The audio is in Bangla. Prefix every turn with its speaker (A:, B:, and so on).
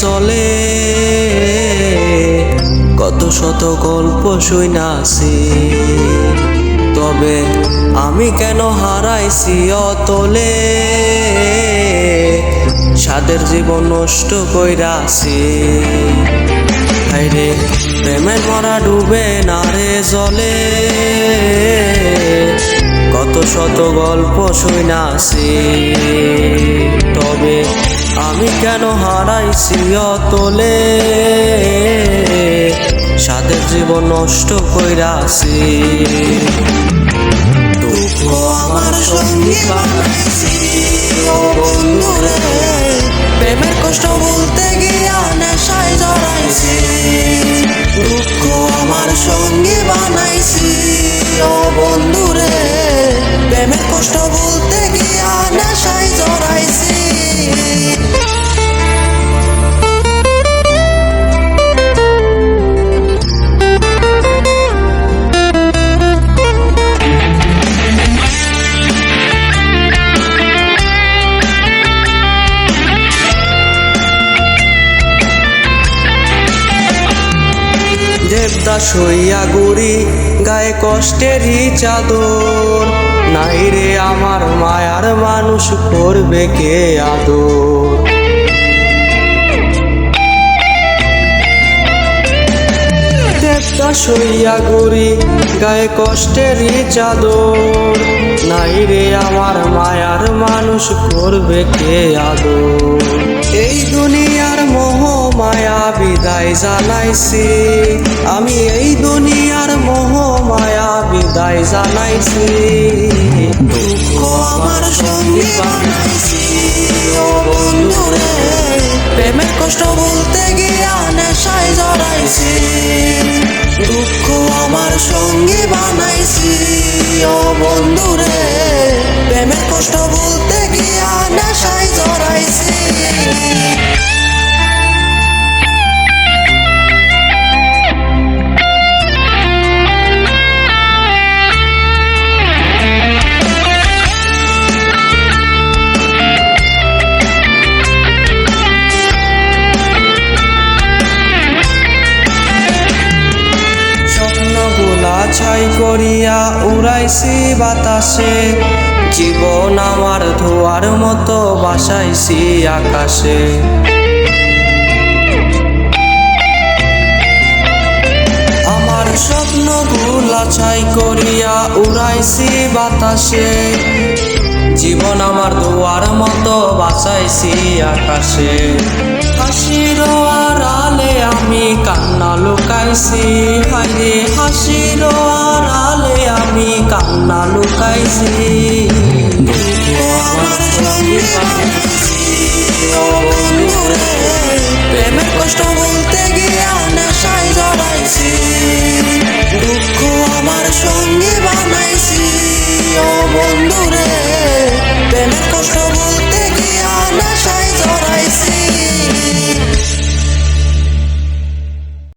A: জলে কত শত গল্প শুনাছি, তবে আমি কেন হারাইছি অতলে, সাদের জীবন নষ্ট কইরাছি। হায়রে প্রেমের মরা ডুবে না রে জলে, কত শত গল্প শুনাছি, তবে আমি কেন হারাইছি অতলে, সাদের জীবন নষ্ট কইরাছি। দুঃখ আমার সঙ্গী বানাইছি ও বন্ধুরে, প্রেমের কষ্ট বলতে গিয়া নেশায় জড়াইছি। দুঃখ আমার সঙ্গী বানাইছি ও বন্ধুরে, প্রেমের কষ্ট বলতে গিয়া নেশায় জড়াইছি। দেবদাস হইয়া ঘুরি গায়ে কষ্টেরই চাদর, নাই রে আমার মায়ার মানুষ করবে কে আদর। দেবদাস হইয়া ঘুরি গায়ে কষ্টেরই চাদর, নাই রে আমার মায়ার মানুষ করবে কে আদর। এই দুনিয়ার মোহ মায়া বিদায় জানাইছি, আমি এই দুনিয়ার মোহ মায়া বিদায় জানাইছি। দুঃখ আমার সঙ্গী বানাইছি ও বন্ধুরে, প্রেমের কষ্ট বলতে গিয়া নেশায় জড়াইছি। দুঃখ আমার সঙ্গী বানাইছি ও বন্ধুরে, প্রেমের কষ্ট বলতে গিয়া নেশায় জড়াইছি। ছাই করিয়া উড়াইছি বাতাসে, জীবন আমার ধোয়ার মতো বাসাইছি আকাশে। আমার স্বপ্নগুলা ছাই করিয়া উড়াইছি বাতাসে, জীবন আমার ধোয়ার মতো বাসাইছি আকাশে। হাসির আড়ালে আমি কান্না লুকাইছি, হায়রে হাসির আড়ালে আমি কান্না লুকাইছি। দুঃখ আমার সঙ্গী বানাইছি ও বন্ধুরে, প্রেমের কষ্ট